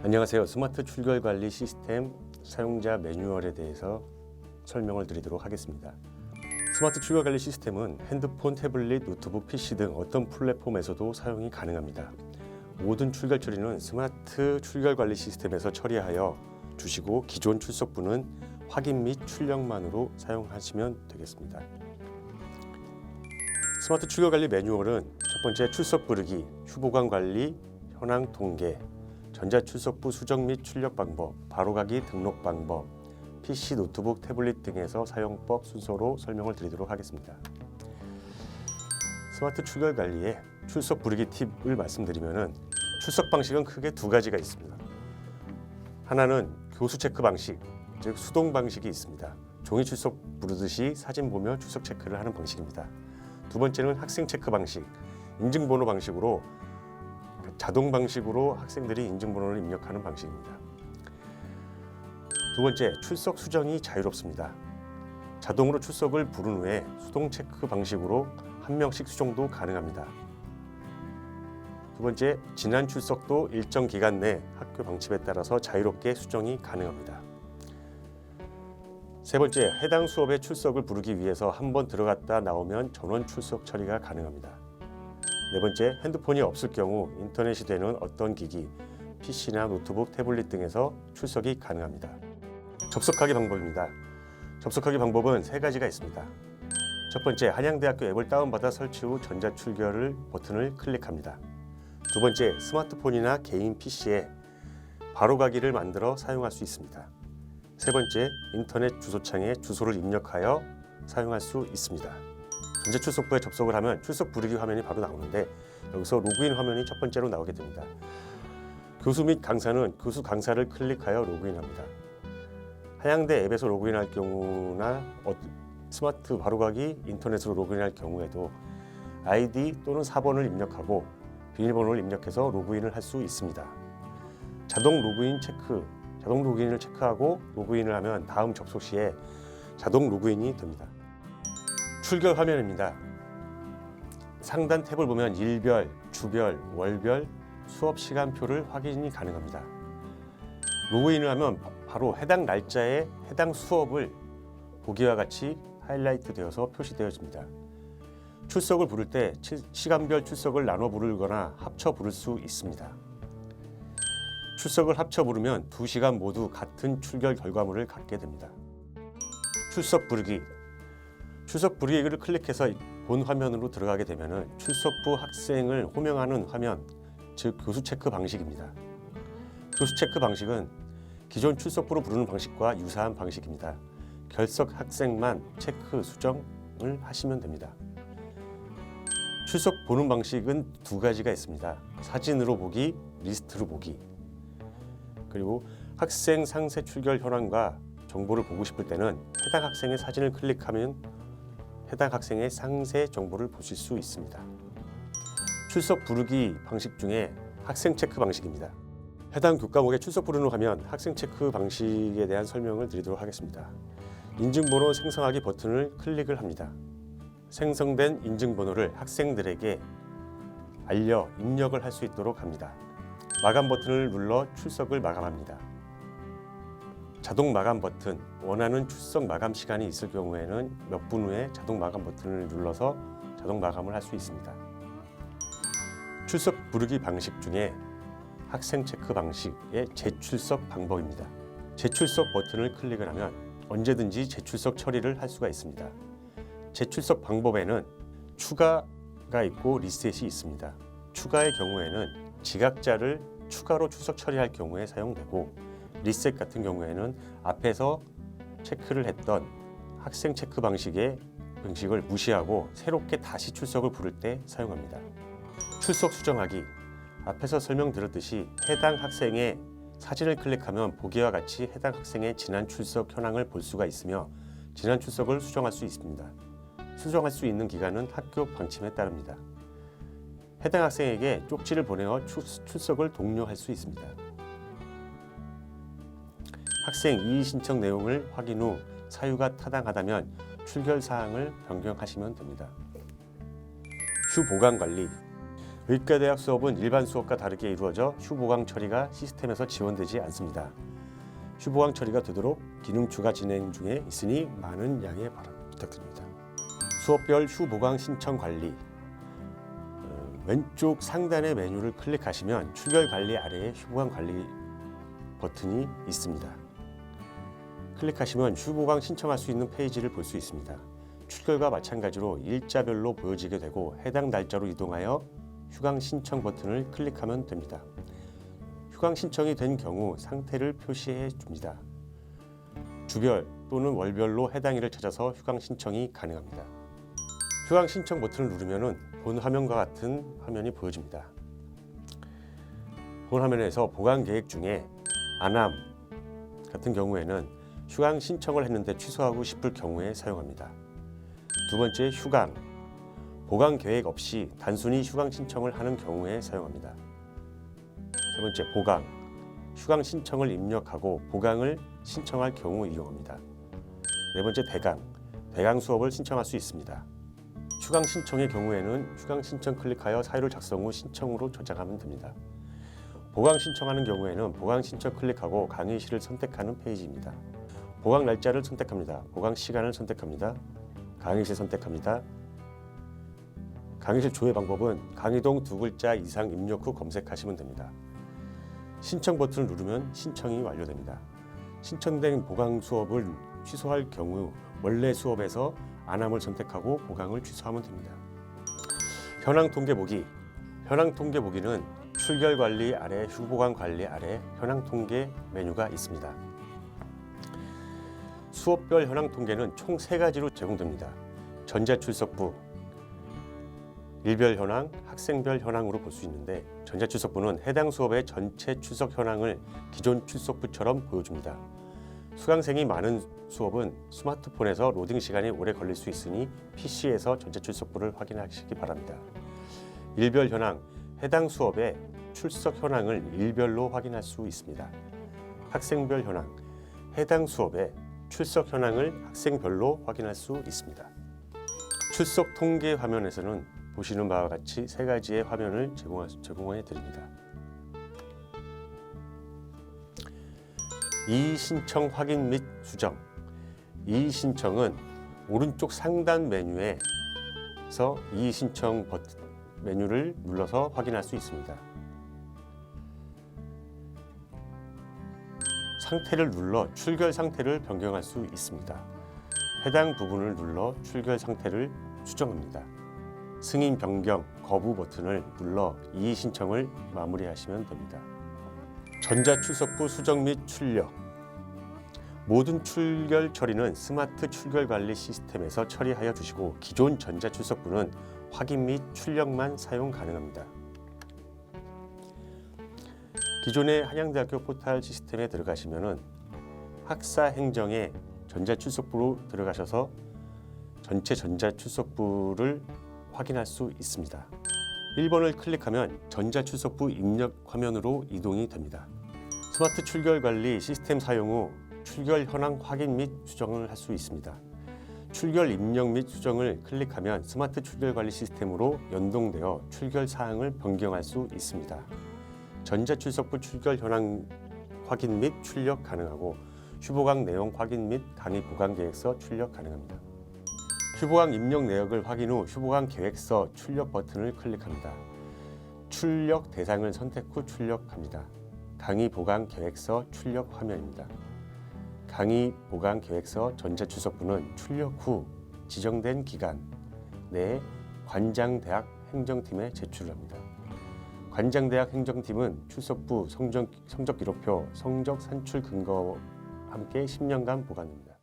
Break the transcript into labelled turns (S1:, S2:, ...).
S1: 안녕하세요. 스마트 출결 관리 시스템 사용자 매뉴얼에 대해서 설명을 드리도록 하겠습니다. 스마트 출결 관리 시스템은 핸드폰, 태블릿, 노트북, PC 등 어떤 플랫폼에서도 사용이 가능합니다. 모든 출결 처리는 스마트 출결 관리 시스템에서 처리하여 주시고 기존 출석부는 확인 및 출력만으로 사용하시면 되겠습니다. 스마트 출결 관리 매뉴얼은 첫 번째 출석 부르기, 휴보관 관리, 현황 통계, 전자출석부 수정 및 출력 방법, 바로가기 등록 방법, PC, 노트북, 태블릿 등에서 사용법 순서로 설명을 드리도록 하겠습니다. 스마트 출결 관리의 출석 부르기 팁을 말씀드리면 출석 방식은 크게 두 가지가 있습니다. 하나는 교수 체크 방식, 즉 수동 방식이 있습니다. 종이 출석 부르듯이 사진 보며 출석 체크를 하는 방식입니다. 두 번째는 학생 체크 방식, 인증번호 방식으로 자동 방식으로 학생들이 인증번호를 입력하는 방식입니다. 두 번째, 출석 수정이 자유롭습니다. 자동으로 출석을 부른 후에 수동 체크 방식으로 한 명씩 수정도 가능합니다. 두 번째, 지난 출석도 일정 기간 내 학교 방침에 따라서 자유롭게 수정이 가능합니다. 세 번째, 해당 수업에 출석을 부르기 위해서 한번 들어갔다 나오면 전원 출석 처리가 가능합니다. 네 번째, 핸드폰이 없을 경우 인터넷이 되는 어떤 기기, PC나 노트북, 태블릿 등에서 출석이 가능합니다. 접속하기 방법입니다. 접속하기 방법은 세 가지가 있습니다. 첫 번째, 한양대학교 앱을 다운받아 설치 후 전자출결 버튼을 클릭합니다. 두 번째, 스마트폰이나 개인 PC에 바로가기를 만들어 사용할 수 있습니다. 세 번째, 인터넷 주소창에 주소를 입력하여 사용할 수 있습니다. 전자출석부에 접속을 하면 출석 부르기 화면이 바로 나오는데 여기서 로그인 화면이 첫 번째로 나오게 됩니다. 교수 및 강사는 교수 강사를 클릭하여 로그인합니다. 한양대 앱에서 로그인할 경우나 스마트 바로가기 인터넷으로 로그인할 경우에도 아이디 또는 사번을 입력하고 비밀번호를 입력해서 로그인을 할 수 있습니다. 자동 로그인을 체크하고 로그인을 하면 다음 접속 시에 자동 로그인이 됩니다. 출결 화면입니다. 상단 탭을 보면 일별, 주별, 월별, 수업 시간표를 확인이 가능합니다. 로그인을 하면 바로 해당 날짜에 해당 수업을 보기와 같이 하이라이트 되어서 표시되어집니다. 출석을 부를 때 시간별 출석을 나눠 부르거나 합쳐 부를 수 있습니다. 출석을 합쳐 부르면 2시간 모두 같은 출결 결과물을 갖게 됩니다. 출석 부르기. 출석 부르기를 클릭해서 본 화면으로 들어가게 되면 출석부 학생을 호명하는 화면, 즉 교수 체크 방식입니다. 교수 체크 방식은 기존 출석부로 부르는 방식과 유사한 방식입니다. 결석 학생만 체크 수정을 하시면 됩니다. 출석 보는 방식은 두 가지가 있습니다. 사진으로 보기, 리스트로 보기. 그리고 학생 상세 출결 현황과 정보를 보고 싶을 때는 해당 학생의 사진을 클릭하면 해당 학생의 상세 정보를 보실 수 있습니다. 출석 부르기 방식 중에 학생 체크 방식입니다. 해당 교과목에 출석 부르는 화면 학생 체크 방식에 대한 설명을 드리도록 하겠습니다. 인증번호 생성하기 버튼을 클릭을 합니다. 생성된 인증번호를 학생들에게 알려 입력을 할 수 있도록 합니다. 마감 버튼을 눌러 출석을 마감합니다. 자동 마감 버튼, 원하는 출석 마감 시간이 있을 경우에는 몇 분 후에 자동 마감 버튼을 눌러서 자동 마감을 할 수 있습니다. 출석 부르기 방식 중에 학생 체크 방식의 재출석 방법입니다. 재출석 버튼을 클릭을 하면 언제든지 재출석 처리를 할 수가 있습니다. 재출석 방법에는 추가가 있고 리셋이 있습니다. 추가의 경우에는 지각자를 추가로 출석 처리할 경우에 사용되고 리셋 같은 경우에는 앞에서 체크를 했던 학생 체크 방식을 무시하고 새롭게 다시 출석을 부를 때 사용합니다. 출석 수정하기. 앞에서 설명드렸듯이 해당 학생의 사진을 클릭하면 보기와 같이 해당 학생의 지난 출석 현황을 볼 수가 있으며 지난 출석을 수정할 수 있습니다. 수정할 수 있는 기간은 학교 방침에 따릅니다. 해당 학생에게 쪽지를 보내어 출석을 독려할 수 있습니다. 학생 이의 신청 내용을 확인 후 사유가 타당하다면 출결 사항을 변경하시면 됩니다. 휴보관 관리. 의과대학 수업은 일반 수업과 다르게 이루어져 휴보강 처리가 시스템에서 지원되지 않습니다. 휴보강 처리가 되도록 기능 추가 진행 중에 있으니 많은 양해 부탁드립니다. 수업별 휴보강 신청 관리. 왼쪽 상단의 메뉴를 클릭하시면 출결 관리 아래에 휴보강 관리 버튼이 있습니다. 클릭하시면 휴보강 신청할 수 있는 페이지를 볼 수 있습니다. 출결과 마찬가지로 일자별로 보여지게 되고 해당 날짜로 이동하여 휴강 신청 버튼을 클릭하면 됩니다. 휴강 신청이 된 경우 상태를 표시해 줍니다. 주별 또는 월별로 해당 일을 찾아서 휴강 신청이 가능합니다. 휴강 신청 버튼을 누르면 본 화면과 같은 화면이 보여집니다. 본 화면에서 보강 계획 중에 안암 같은 경우에는 휴강 신청을 했는데 취소하고 싶을 경우에 사용합니다. 두 번째, 휴강. 보강 계획 없이 단순히 휴강 신청을 하는 경우에 사용합니다. 세 번째, 보강. 휴강 신청을 입력하고 보강을 신청할 경우 이용합니다. 네 번째, 대강. 대강 수업을 신청할 수 있습니다. 휴강 신청의 경우에는 휴강 신청 클릭하여 사유를 작성 후 신청으로 저장하면 됩니다. 보강 신청하는 경우에는 보강 신청 클릭하고 강의실을 선택하는 페이지입니다. 보강 날짜를 선택합니다. 보강 시간을 선택합니다. 강의실 선택합니다. 강의실 조회 방법은 강의동 두 글자 이상 입력 후 검색하시면 됩니다. 신청 버튼을 누르면 신청이 완료됩니다. 신청된 보강 수업을 취소할 경우 원래 수업에서 안암을 선택하고 보강을 취소하면 됩니다. 현황 통계 보기. 현황 통계 보기는 출결 관리 아래 휴보강 관리 아래 현황 통계 메뉴가 있습니다. 수업별 현황 통계는 총 3가지로 제공됩니다. 전자출석부, 일별 현황, 학생별 현황으로 볼 수 있는데 전자출석부는 해당 수업의 전체 출석 현황을 기존 출석부처럼 보여줍니다. 수강생이 많은 수업은 스마트폰에서 로딩 시간이 오래 걸릴 수 있으니 PC에서 전자출석부를 확인하시기 바랍니다. 일별 현황, 해당 수업의 출석 현황을 일별로 확인할 수 있습니다. 학생별 현황, 해당 수업의 출석 현황을 학생별로 확인할 수 있습니다. 출석 통계 화면에서는 보시는 바와 같이 3가지의 화면을 제공해 드립니다. 이의 신청 확인 및 수정. 이의 신청은 오른쪽 상단 메뉴에서 이의 신청 버튼 메뉴를 눌러서 확인할 수 있습니다. 상태를 눌러 출결 상태를 변경할 수 있습니다. 해당 부분을 눌러 출결 상태를 수정합니다. 승인 변경, 거부 버튼을 눌러 이의 신청을 마무리하시면 됩니다. 전자출석부 수정 및 출력. 모든 출결 처리는 스마트 출결 관리 시스템에서 처리하여 주시고 기존 전자출석부는 확인 및 출력만 사용 가능합니다. 기존의 한양대학교 포탈 시스템에 들어가시면 학사 행정에 전자출석부로 들어가셔서 전체 전자출석부를 확인할 수 있습니다. 1번을 클릭하면 전자출석부 입력 화면으로 이동이 됩니다. 스마트 출결 관리 시스템 사용 후 출결 현황 확인 및 수정을 할 수 있습니다. 출결 입력 및 수정을 클릭하면 스마트 출결 관리 시스템으로 연동되어 출결 사항을 변경할 수 있습니다. 전자출석부 출결 현황 확인 및 출력 가능하고 휴보강 내용 확인 및 강의 보강 계획서 출력 가능합니다. 휴보강 입력 내역을 확인 후 휴보강 계획서 출력 버튼을 클릭합니다. 출력 대상을 선택 후 출력합니다. 강의 보강 계획서 출력 화면입니다. 강의 보강 계획서 전자출석부는 출력 후 지정된 기간 내에 관장대학 행정팀에 제출합니다. 관장대학 행정팀은 출석부, 성적 기록표, 성적 산출 근거와 함께 10년간 보관됩니다.